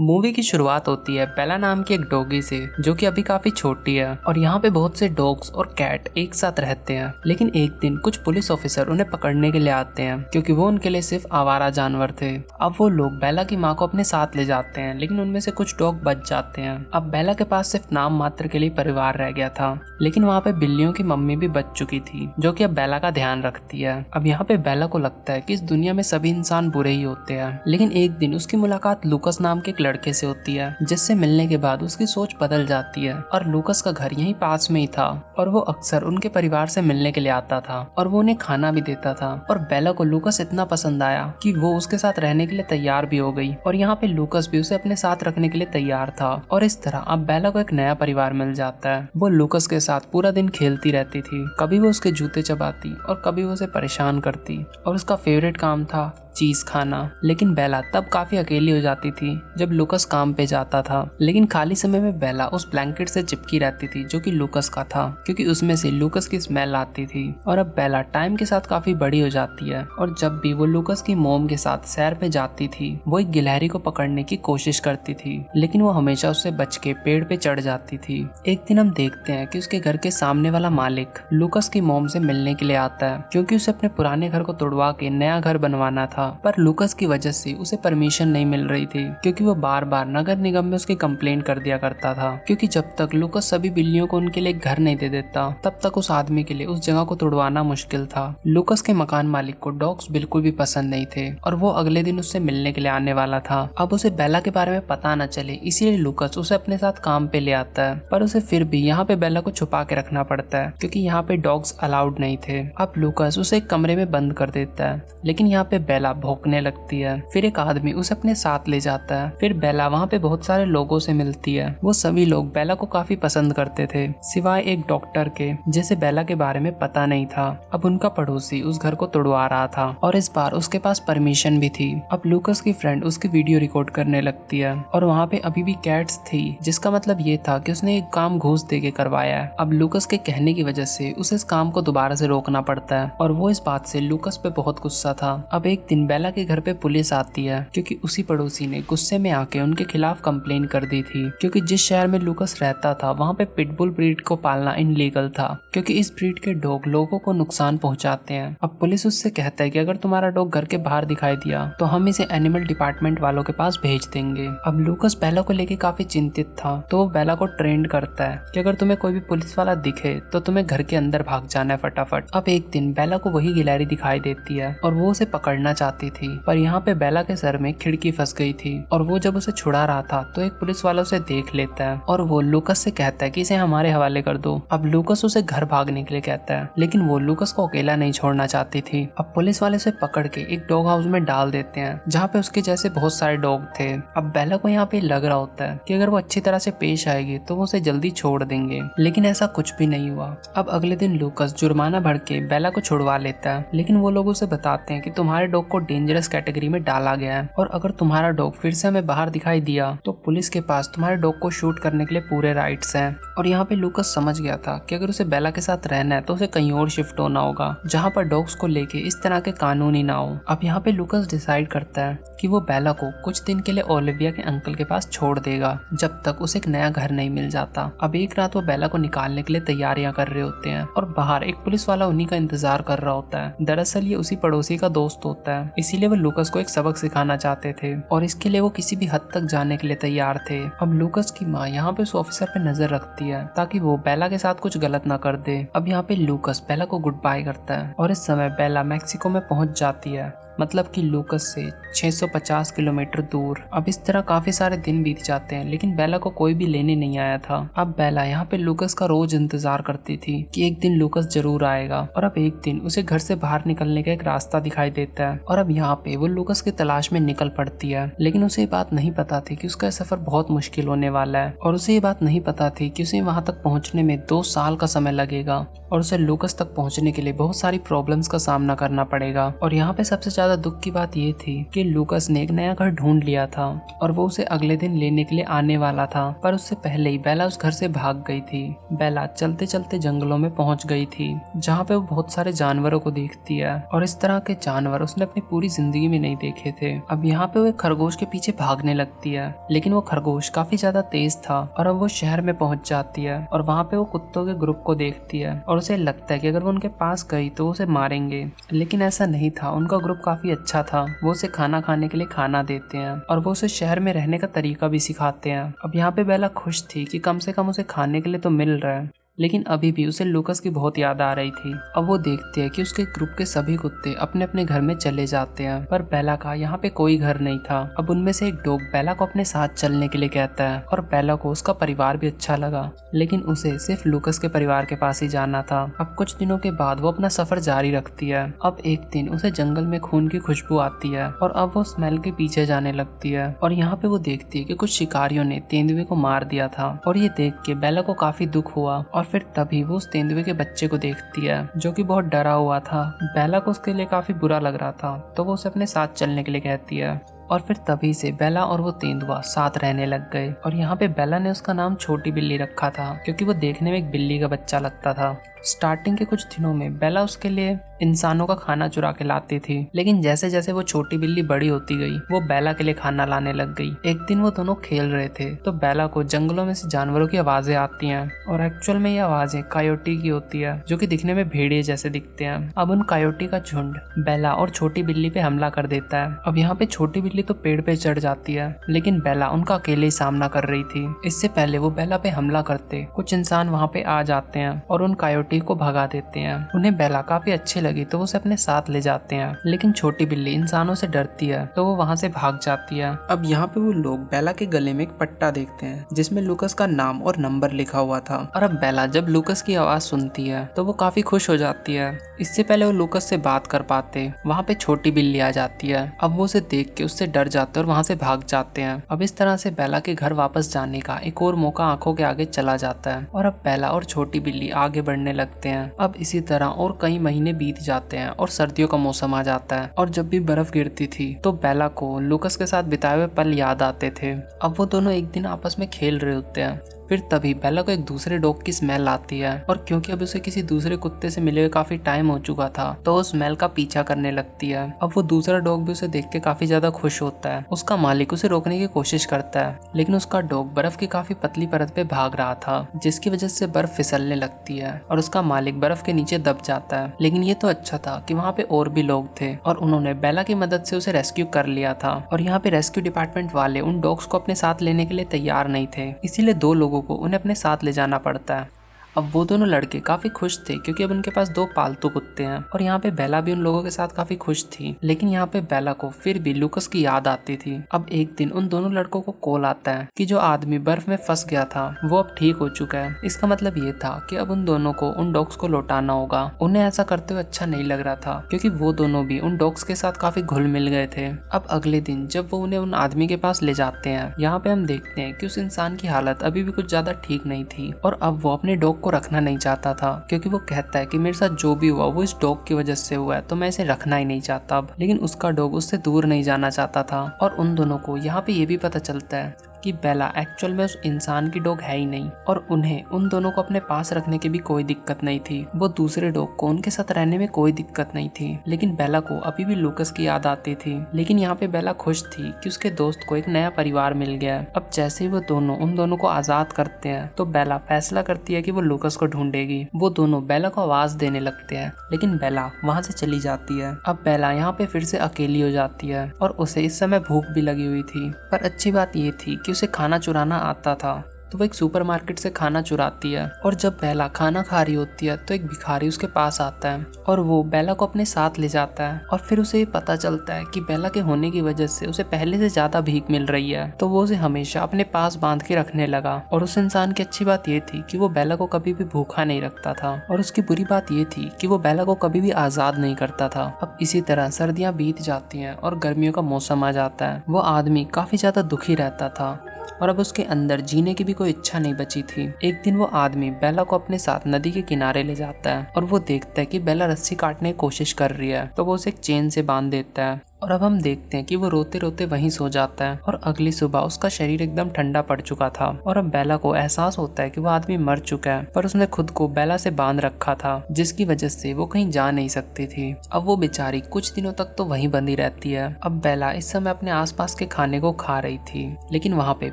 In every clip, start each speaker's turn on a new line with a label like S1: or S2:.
S1: Movie की शुरुआत होती है बेला नाम की एक डॉगी से जो कि अभी काफी छोटी है और यहाँ पे बहुत से डॉग्स और कैट एक साथ रहते हैं। लेकिन एक दिन कुछ पुलिस ऑफिसर उन्हें पकड़ने के लिए आते हैं क्योंकि वो उनके लिए सिर्फ आवारा जानवर थे। अब वो लोग बेला की माँ को अपने साथ ले जाते हैं, लेकिन उनमें से कुछ डॉग बच जाते हैं। अब बेला के पास सिर्फ नाम मात्र के लिए परिवार रह गया था, लेकिन वहाँ पे बिल्लियों की मम्मी भी बच चुकी थी जो कि अब बेला का ध्यान रखती है। अब यहाँ पे बेला को लगता है कि इस दुनिया में सभी इंसान बुरे ही होते हैं, लेकिन एक दिन उसकी मुलाकात लूकस नाम के एक लड़के से होती है जिससे मिलने के बाद उसकी सोच बदल जाती है। और लूकस का घर यहीं पास में ही था और वो अक्सर उनके परिवार से मिलने के लिए आता था और वो उन्हें खाना भी देता था। और बेला को लूकस इतना पसंद आया कि वो उसके साथ रहने के लिए तैयार भी हो गई और यहाँ पे लूकस भी उसे अपने साथ रखने के लिए तैयार था। और इस तरह अब बेला को एक नया परिवार मिल जाता है। वो लूकस के साथ पूरा दिन खेलती रहती थी, कभी वो उसके जूते चबाती और कभी वो उसे परेशान करती और उसका फेवरेट काम था चीज खाना। लेकिन बेला तब काफी अकेली हो जाती थी जब लूकस काम पे जाता था। लेकिन खाली समय में बेला उस ब्लैंकेट से चिपकी रहती थी जो कि लूकस का था, क्योंकि उसमें से लूकस की स्मेल आती थी। और अब बेला टाइम के साथ काफी बड़ी हो जाती है और जब भी वो लूकस की मोम के साथ सैर पे जाती थी वो एक गिलहरी को पकड़ने की कोशिश करती थी, लेकिन वो हमेशा उससे बच के पेड़ पे चढ़ जाती थी। एक दिन हम देखते हैं कि उसके घर के सामने वाला मालिक लूकस की मोम से मिलने के लिए आता है, क्योंकि उसे अपने पुराने घर को तोड़वा के नया घर बनवाना था। पर लूकस की वजह से उसे परमिशन नहीं मिल रही थी, क्योंकि वो बार बार नगर निगम में उसकी कंप्लेंट कर दिया करता था। क्योंकि जब तक लूकस सभी बिल्लियों को उनके लिए घर नहीं दे देता तब तक उस आदमी के लिए उस जगह को तोड़वाना मुश्किल था। लूकस के मकान मालिक को डॉग्स बिल्कुल भी पसंद नहीं थे और वो अगले दिन उससे मिलने के लिए आने वाला था। अब उसे बेला के बारे में पता न चले, इसीलिए लूकस उसे अपने साथ काम पे ले आता है। पर उसे फिर भी यहाँ पे बेला को छुपा के रखना पड़ता है, क्योंकि यहाँ पे डॉग्स अलाउड नहीं थे। अब लूकस उसे एक कमरे में बंद कर देता है, लेकिन यहाँ पे बेला भौंकने लगती है। फिर एक आदमी उसे अपने साथ ले जाता है। फिर बेला वहाँ पे बहुत सारे लोगों से मिलती है। वो सभी लोग बेला को काफी पसंद करते थे, सिवाय एक डॉक्टर के जिसे बेला के बारे में पता नहीं था। अब उनका पड़ोसी उस घर को तोड़वा रहा था और इस बार उसके पास परमिशन भी थी। अब लूकस की फ्रेंड उसकी वीडियो रिकॉर्ड करने लगती है और वहाँ पे अभी भी कैट्स थी, जिसका मतलब ये था कि उसने एक काम घूस दे के करवाया है। अब लूकस के कहने की वजह से उसे इस काम को दोबारा से रोकना पड़ता है और वो इस बात से लूकस पे बहुत गुस्सा था। अब एक दिन बेला के घर पे पुलिस आती है, क्योंकि उसी पड़ोसी ने गुस्से में आके उनके खिलाफ कंप्लेन कर दी थी, क्योंकि जिस शहर में लूकस रहता था वहाँ पे पिटबुल ब्रीड को पालना इनलीगल था, क्योंकि इस ब्रीड के डॉग लोगों को नुकसान पहुंचाते हैं। अब पुलिस उससे कहता है कि अगर तुम्हारा डॉग घर के बाहर दिखाई दिया तो हम इसे एनिमल डिपार्टमेंट वालों के पास भेज देंगे। अब लूकस बेला को लेके काफी चिंतित था, तो वो बेला को ट्रेंड करता है कि अगर तुम्हें कोई भी पुलिस वाला दिखे तो तुम्हें घर के अंदर भाग जाना है फटाफट। अब एक दिन बेला को वही गिलहरी दिखाई देती है और वो उसे पकड़ना चाहती थी, पर यहाँ पे बेला के सर में खिड़की फंस गई थी और वो जब उसे छुड़ा रहा था तो एक पुलिस वाला उसे देख लेता है और वो लूकस से कहता है कि इसे हमारे हवाले कर दो। अब लूकस उसे घर भागने के लिए कहता है, लेकिन वो लूकस को अकेला नहीं छोड़ना चाहती थी। अब पुलिस वाले उसे पकड़ के एक डॉग हाउस में डाल देते हैं जहाँ पे उसके जैसे बहुत सारे डॉग थे। अब बेला को यहाँ पे लग रहा होता है कि अगर वो अच्छी तरह से पेश आएगी तो वो उसे जल्दी छोड़ देंगे, लेकिन ऐसा कुछ भी नहीं हुआ। अब अगले दिन लूकस जुर्माना भर के बेला को छुड़वा लेता है, लेकिन वो लोग उसे बताते हैं कि तुम्हारे डॉग को डेंजरस कैटेगरी में डाला गया है और अगर तुम्हारा डॉग फिर से हमें बाहर दिखाई दिया तो पुलिस के पास तुम्हारे डॉग को शूट करने के लिए पूरे राइट्स हैं। और यहाँ पे लूकस समझ गया था कि अगर उसे बेला के साथ रहना है तो उसे कहीं और शिफ्ट होना होगा जहाँ पर डॉग्स को लेके इस तरह के कानून ही ना हो। अब यहाँ पे लूकस डिसाइड करता है कि वो बेला को कुछ दिन के लिए ओलिविया के अंकल के पास छोड़ देगा जब तक उसे एक नया घर नहीं मिल जाता। अब एक रात वो बेला को निकालने के लिए तैयारियां कर रहे होते हैं और बाहर एक पुलिस वाला उन्हीं का इंतजार कर रहा होता है। दरअसल ये उसी पड़ोसी का दोस्त होता है, इसीलिए वो लूकस को एक सबक सिखाना चाहते थे और इसके लिए वो किसी भी हद तक जाने के लिए तैयार थे। अब लूकस की माँ यहाँ पे उस ऑफिसर पे नजर रखती है ताकि वो बेला के साथ कुछ गलत ना कर दे। अब यहाँ पे लूकस बेला को गुड बाय करता है और इस समय बेला मैक्सिको में पहुंच जाती है, मतलब कि लूकस से 650 किलोमीटर दूर। अब इस तरह काफी सारे दिन बीत जाते हैं, लेकिन बेला को कोई भी लेने नहीं आया था। अब बेला यहाँ पे लूकस का रोज इंतजार करती थी कि एक दिन लूकस जरूर आएगा। और अब एक दिन उसे घर से बाहर निकलने का एक रास्ता दिखाई देता है और अब यहाँ पे वो लूकस की तलाश में निकल पड़ती है, लेकिन उसे ये बात नहीं पता थी कि उसका सफर बहुत मुश्किल होने वाला है और उसे ये बात नहीं पता थी कि उसे वहां तक पहुंचने में 2 साल का समय लगेगा और उसे लूकस तक पहुंचने के लिए बहुत सारी प्रॉब्लम्स का सामना करना पड़ेगा। और यहाँ पे सबसे ज्यादा ज्यादा दुख की बात ये थी कि लूकस ने एक नया घर ढूंढ लिया था और वो उसे अगले दिन लेने के लिए आने वाला था, पर उससे पहले ही बेला उस घर से भाग गई थी। बेला चलते चलते जंगलों में पहुंच गई थी, जहाँ पे वो बहुत सारे जानवरों को देखती है और इस तरह के जानवर उसने अपनी पूरी जिंदगी में नहीं देखे थे। अब यहाँ पे वो एक खरगोश के पीछे भागने लगती है, लेकिन वो खरगोश काफी ज्यादा तेज था और अब वो शहर में पहुंच जाती है और वहाँ पे वो कुत्तों के ग्रुप को देखती है और उसे लगता है कि अगर वो उनके पास गई तो उसे मारेंगे, लेकिन ऐसा नहीं था। उनका ग्रुप काफी अच्छा था, वो उसे खाना खाने के लिए खाना देते हैं और वो उसे शहर में रहने का तरीका भी सिखाते हैं। अब यहाँ पे बेला खुश थी कि कम से कम उसे खाने के लिए तो मिल रहा है, लेकिन अभी भी उसे लूकस की बहुत याद आ रही थी। अब वो देखती है कि उसके ग्रुप के सभी कुत्ते अपने अपने घर में चले जाते हैं, पर बेला का यहाँ पे कोई घर नहीं था। अब उनमें से एक डॉग बेला को अपने साथ चलने के लिए कहता है और बेला को उसका परिवार भी अच्छा लगा, लेकिन उसे सिर्फ लूकस के परिवार के पास ही जाना था। अब कुछ दिनों के बाद वो अपना सफर जारी रखती है। अब एक दिन उसे जंगल में खून की खुशबू आती है और अब वो स्मेल के पीछे जाने लगती है और यहाँ पे वो देखती है कि कुछ शिकारियों ने तेंदुए को मार दिया था और ये देख के बेला को काफी दुख हुआ और फिर तभी वो उस तेंदुए के बच्चे को देखती है जो कि बहुत डरा हुआ था। बेला को उसके लिए काफी बुरा लग रहा था, तो वो उसे अपने साथ चलने के लिए कहती है और फिर तभी से बेला और वो तेंदुआ साथ रहने लग गए। और यहाँ पे बेला ने उसका नाम छोटी बिल्ली रखा था क्योंकि वो देखने में एक बिल्ली का बच्चा लगता था। स्टार्टिंग के कुछ दिनों में बेला उसके लिए इंसानों का खाना चुरा के लाती थी, लेकिन जैसे जैसे वो छोटी बिल्ली बड़ी होती गई वो बेला के लिए खाना लाने लग गई। एक दिन वो दोनों खेल रहे थे तो बेला को जंगलों में से जानवरों की आवाजें आती हैं और एक्चुअल में ये आवाजें कायोटी की होती है जो कि दिखने में भेड़िए जैसे दिखते हैं। अब उन कायोटी का झुंड बेला और छोटी बिल्ली पे हमला कर देता है। अब यहाँ पे छोटी बिल्ली तो पेड़ पे चढ़ जाती है, लेकिन बेला उनका अकेले ही सामना कर रही थी। इससे पहले वो बेला पे हमला करते कुछ इंसान वहाँ पे आ जाते हैं और उन कायोटी को भगा देते हैं। उन्हें बेला काफी अच्छी लगी तो वो उसे अपने साथ ले जाते हैं, लेकिन छोटी बिल्ली इंसानों से डरती है तो वो वहाँ से भाग जाती है। अब यहाँ पे वो लोग बेला के गले में एक पट्टा देखते हैं जिसमें लूकस का नाम और नंबर लिखा हुआ था और अब बेला जब लूकस की आवाज सुनती है तो वो काफी खुश हो जाती है। इससे पहले वो लूकस से बात कर पाते वहाँ पे छोटी बिल्ली आ जाती है। अब वो उसे देख के उससे डर जाते और वहाँ से भाग जाते हैं। अब इस तरह से बेला के घर वापस जाने का एक और मौका आंखों के आगे चला जाता है और अब बेला और छोटी बिल्ली आगे बढ़ने लगते हैं। अब इसी तरह और कई महीने बीत जाते हैं और सर्दियों का मौसम आ जाता है और जब भी बर्फ गिरती थी तो बेला को लूकस के साथ बिताए हुए पल याद आते थे। अब वो दोनों एक दिन आपस में खेल रहे होते हैं, फिर तभी बेला को एक दूसरे डॉग की स्मेल आती है और क्योंकि अब उसे किसी दूसरे कुत्ते से मिले हुए काफी टाइम हो चुका था तो वो स्मेल का पीछा करने लगती है। अब वो दूसरा डॉग भी उसे देख के काफी ज्यादा खुश होता है। उसका मालिक उसे रोकने की कोशिश करता है, लेकिन उसका डॉग बर्फ की काफी पतली परत पे भाग रहा था जिसकी वजह से बर्फ फिसलने लगती है और उसका मालिक बर्फ के नीचे दब जाता है। लेकिन ये तो अच्छा था कि वहाँ पे और भी लोग थे और उन्होंने बेला की मदद से उसे रेस्क्यू कर लिया था और यहाँ पे रेस्क्यू डिपार्टमेंट वाले उन डॉग्स को अपने साथ लेने के लिए तैयार नहीं थे, इसीलिए दो लोगों को उन्हें अपने साथ ले जाना पड़ता है। अब वो दोनों लड़के काफी खुश थे क्योंकि अब उनके पास दो पालतू कुत्ते हैं और यहाँ पे बेला भी उन लोगों के साथ काफी खुश थी, लेकिन यहाँ पे बेला को फिर भी लूकस की याद आती थी। अब एक दिन उन दोनों लड़कों को कॉल आता है कि जो आदमी बर्फ में फंस गया था वो अब ठीक हो चुका है। इसका मतलब ये था कि अब उन दोनों को उन डॉग्स को लौटाना होगा। उन्हें ऐसा करते हुए अच्छा नहीं लग रहा था क्योंकि वो दोनों भी उन डॉग्स के साथ काफी घुल मिल गए थे। अब अगले दिन जब वो उन्हें उन आदमी के पास ले जाते हैं, यहाँ पे हम देखते हैं कि उस इंसान की हालत अभी भी कुछ ज्यादा ठीक नहीं थी और अब वो अपने डॉग को रखना नहीं चाहता था क्योंकि वो कहता है कि मेरे साथ जो भी हुआ वो इस डॉग की वजह से हुआ है तो मैं इसे रखना ही नहीं चाहता अब। लेकिन उसका डॉग उससे दूर नहीं जाना चाहता था और उन दोनों को यहाँ पे ये भी पता चलता है कि बेला एक्चुअल में उस इंसान की डॉग है ही नहीं और उन्हें उन दोनों को अपने पास रखने की भी कोई दिक्कत नहीं थी। वो दूसरे डॉग को उनके साथ रहने में कोई दिक्कत नहीं थी, लेकिन बेला को अभी भी लूकस की याद आती थी। लेकिन यहाँ पे बेला खुश थी कि उसके दोस्त को एक नया परिवार मिल गया। अब जैसे ही वो दोनों उन दोनों को आजाद करते हैं तो बेला फैसला करती है कि वो लूकस को ढूंढेगी। वो दोनों बेला को आवाज देने लगते हैं, लेकिन बेला वहाँ से चली जाती है। अब बेला यहाँ पे फिर से अकेली हो जाती है और उसे इस समय भूख भी लगी हुई थी, पर अच्छी बात ये थी कि उसे खाना चुराना आता था तो वो एक सुपरमार्केट से खाना चुराती है और जब बेला खाना खा रही होती है तो एक भिखारी उसके पास आता है और वो बेला को अपने साथ ले जाता है और फिर उसे ये पता चलता है कि बेला के होने की वजह से उसे पहले से ज्यादा भीख मिल रही है तो वो उसे हमेशा अपने पास बांध के रखने लगा। और उस इंसान की अच्छी बात ये थी कि वो बेला को कभी भी भूखा नहीं रखता था और उसकी बुरी बात ये थी कि वो बेला को कभी भी आजाद नहीं करता था। अब इसी तरह सर्दियां बीत जाती हैं और गर्मियों का मौसम आ जाता है। वो आदमी काफी ज्यादा दुखी रहता था और अब उसके अंदर जीने की भी कोई इच्छा नहीं बची थी। एक दिन वो आदमी बेला को अपने साथ नदी के किनारे ले जाता है और वो देखता है कि बेला रस्सी काटने की कोशिश कर रही है, तो वो उसे एक चेन से बांध देता है। और अब हम देखते हैं कि वो रोते रोते वहीं सो जाता है और अगली सुबह उसका शरीर एकदम ठंडा पड़ चुका था और अब बेला को एहसास होता है कि वो आदमी मर चुका है, पर उसने खुद को बेला से बांध रखा था, जिसकी वजह से वो कहीं जा नहीं सकती थी। अब वो बेचारी कुछ दिनों तक तो वहीं बंधी रहती है। अब बेला इस समय अपने आसपास के खाने को खा रही थी, लेकिन वहाँ पे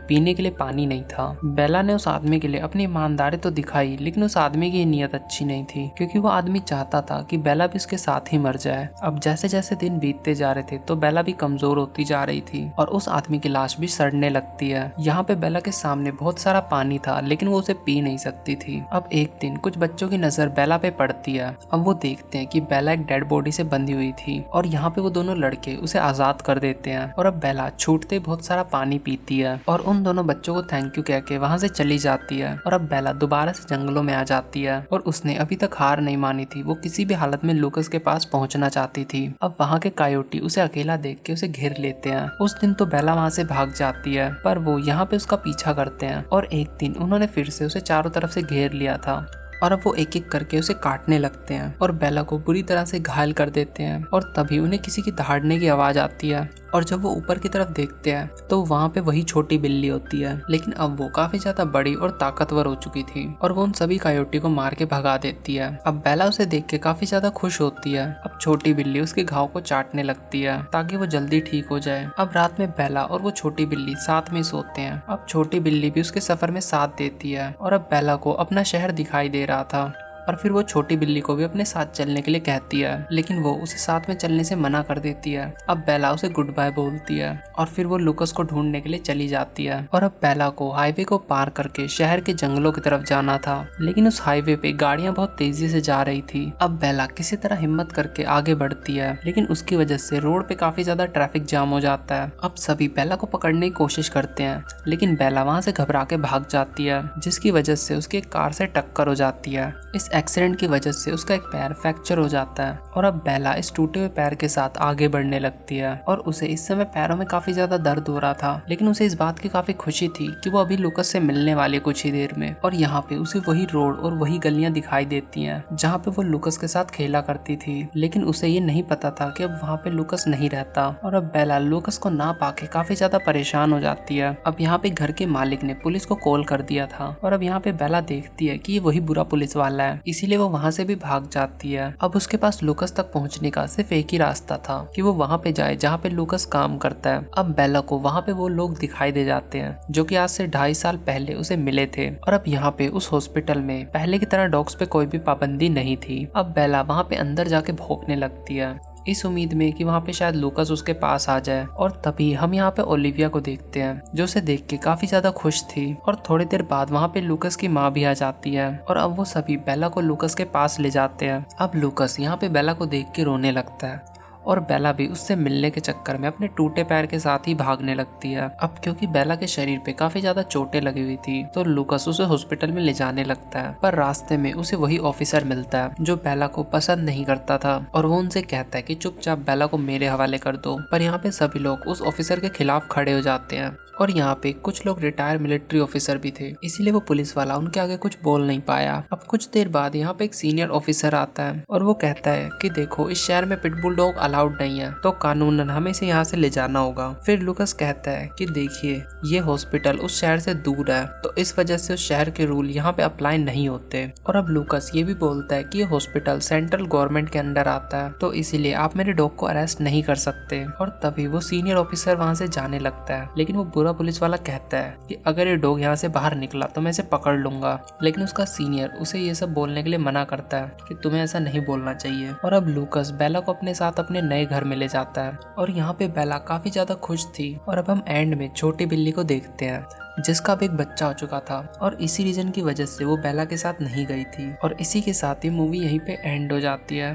S1: पीने के लिए पानी नहीं था। बेला ने उस आदमी के लिए अपनी ईमानदारी तो दिखाई, लेकिन उस आदमी की नीयत अच्छी नहीं थी, क्योंकि वो आदमी चाहता था कि बेला भी उसके साथ ही मर जाए। अब जैसे जैसे दिन बीतते जा रहे थे तो बेला भी कमजोर होती जा रही थी और उस आदमी की लाश भी सड़ने लगती है। यहाँ पे बेला के सामने बहुत सारा पानी था, लेकिन वो उसे पी नहीं सकती थी। अब एक दिन कुछ बच्चों की नजर बेला पे पड़ती है। अब वो देखते हैं कि बेला एक डेड बॉडी से बंधी हुई थी और यहाँ पे वो दोनों लड़के उसे आजाद कर देते हैं और अब बेला छूटते बहुत सारा पानी पीती है और उन दोनों बच्चों को थैंक यू कह के वहाँ से चली जाती है। और अब बेला दोबारा से जंगलों में आ जाती है और उसने अभी तक हार नहीं मानी थी। वो किसी भी हालत में लूकस के पास पहुंचना चाहती थी। अब वहाँ के कायोटी उसे अकेला देख के उसे घेर लेते हैं। उस दिन तो बेला वहाँ से भाग जाती है, पर वो यहाँ पे उसका पीछा करते हैं और एक दिन उन्होंने फिर से उसे चारों तरफ से घेर लिया था और अब वो एक एक करके उसे काटने लगते हैं और बेला को बुरी तरह से घायल कर देते हैं। और तभी उन्हें किसी की दहाड़ने की आवाज आती है और जब वो ऊपर की तरफ देखते हैं तो वहाँ पे वही छोटी बिल्ली होती है, लेकिन अब वो काफी ज्यादा बड़ी और ताकतवर हो चुकी थी और वो उन सभी कायोटी को मार के भगा देती है। अब बेला उसे देख के काफी ज्यादा खुश होती है। अब छोटी बिल्ली उसके घाव को चाटने लगती है ताकि वो जल्दी ठीक हो जाए। अब रात में बेला और वो छोटी बिल्ली साथ में सोते हैं। अब छोटी बिल्ली भी उसके सफर में साथ देती है और अब बेला को अपना शहर दिखाई दे रहा था और फिर वो छोटी बिल्ली को भी अपने साथ चलने के लिए कहती है, लेकिन वो उसे साथ में चलने से मना कर देती है। अब बेला उसे गुड बाय बोलती है और फिर वो लूकस को ढूंढने के लिए चली जाती है। और अब बेला को हाईवे को पार करके शहर के जंगलों की तरफ जाना था, लेकिन उस हाईवे पे गाड़ियां बहुत तेजी से जा रही थी। अब बेला किसी तरह हिम्मत करके आगे बढ़ती है, लेकिन उसकी वजह से रोड पे काफी ज्यादा ट्रैफिक जाम हो जाता है। अब सभी बेला को पकड़ने की कोशिश करते हैं, लेकिन बेला वहाँ से घबरा के भाग जाती है, जिसकी वजह से उसकी कार से टक्कर हो जाती है। इस एक्सीडेंट की वजह से उसका एक पैर फ्रैक्चर हो जाता है और अब बेला इस टूटे हुए पैर के साथ आगे बढ़ने लगती है और उसे इस समय पैरों में काफी ज्यादा दर्द हो रहा था, लेकिन उसे इस बात की काफी खुशी थी कि वो अभी लूकस से मिलने वाली कुछ ही देर में। और यहाँ पे उसे वही रोड और वही गलियां दिखाई देती हैं जहाँ पे वो लूकस के साथ खेला करती थी, लेकिन उसे ये नहीं पता था कि अब वहाँ पे लूकस नहीं रहता। और अब बेला लूकस को ना पाके काफी ज्यादा परेशान हो जाती है। अब यहाँ पे घर के मालिक ने पुलिस को कॉल कर दिया था और अब यहाँ पे बेला देखती है कि ये वही बुरा पुलिस वाला है, इसीलिए वो वहाँ से भी भाग जाती है। अब उसके पास लूकस तक पहुँचने का सिर्फ एक ही रास्ता था कि वो वहाँ पे जाए जहाँ पे लूकस काम करता है। अब बेला को वहाँ पे वो लोग दिखाई दे जाते हैं जो कि आज से 2.5 साल पहले उसे मिले थे और अब यहाँ पे उस हॉस्पिटल में पहले की तरह डॉग्स पे कोई भी पाबंदी नहीं थी। अब बेला वहाँ पे अंदर जाके भौंकने लगती है इस उम्मीद में कि वहाँ पे शायद लूकस उसके पास आ जाए। और तभी हम यहाँ पे ओलिविया को देखते हैं जो उसे देख के काफी ज्यादा खुश थी और थोड़ी देर बाद वहाँ पे लूकस की माँ भी आ जाती है और अब वो सभी बेला को लूकस के पास ले जाते हैं। अब लूकस यहाँ पे बेला को देख के रोने लगता है और बेला भी उससे मिलने के चक्कर में अपने टूटे पैर के साथ ही भागने लगती है। अब क्योंकि बेला के शरीर पे काफी ज्यादा चोटें लगी हुई थी तो लूकस उसे हॉस्पिटल में ले जाने लगता है, पर रास्ते में उसे वही ऑफिसर मिलता है जो बेला को पसंद नहीं करता था और वो उनसे कहता है कि चुपचाप बेला को मेरे हवाले कर दो। पर यहाँ पे सभी लोग उस ऑफिसर के खिलाफ खड़े हो जाते हैं और यहाँ पे कुछ लोग रिटायर मिलिट्री ऑफिसर भी थे, इसीलिए वो पुलिस वाला उनके आगे कुछ बोल नहीं पाया। अब कुछ देर बाद यहाँ पे एक सीनियर ऑफिसर आता है और वो कहता है कि देखो इस शहर में पिटबुल डॉग अलाउड नहीं है तो कानूनन हमें इसे यहाँ से ले जाना होगा। फिर लूकस कहता है कि देखिए ये हॉस्पिटल उस शहर से दूर है तो इस वजह से उस शहर के रूल यहाँ पे अप्लाई नहीं होते। और अब लूकस ये भी बोलता है कि ये हॉस्पिटल सेंट्रल गवर्नमेंट के अंडर आता है तो इसीलिए आप मेरे डॉग को अरेस्ट नहीं कर सकते। और तभी वो सीनियर ऑफिसर वहाँ से जाने लगता है, लेकिन वो पुलिस वाला कहता है कि अगर ये डॉग यहाँ से बाहर निकला तो मैं इसे पकड़ लूंगा, लेकिन उसका सीनियर उसे ये सब बोलने के लिए मना करता है कि तुम्हें ऐसा नहीं बोलना चाहिए। और अब लूकस बेला को अपने साथ अपने नए घर में ले जाता है और यहाँ पे बेला काफी ज्यादा खुश थी। और अब हम एंड में छोटी बिल्ली को देखते हैं जिसका अब एक बच्चा हो चुका था और इसी रीजन की वजह से वो बेला के साथ नहीं गई थी। और इसी के साथ ही मूवी यहीं पे एंड हो जाती है।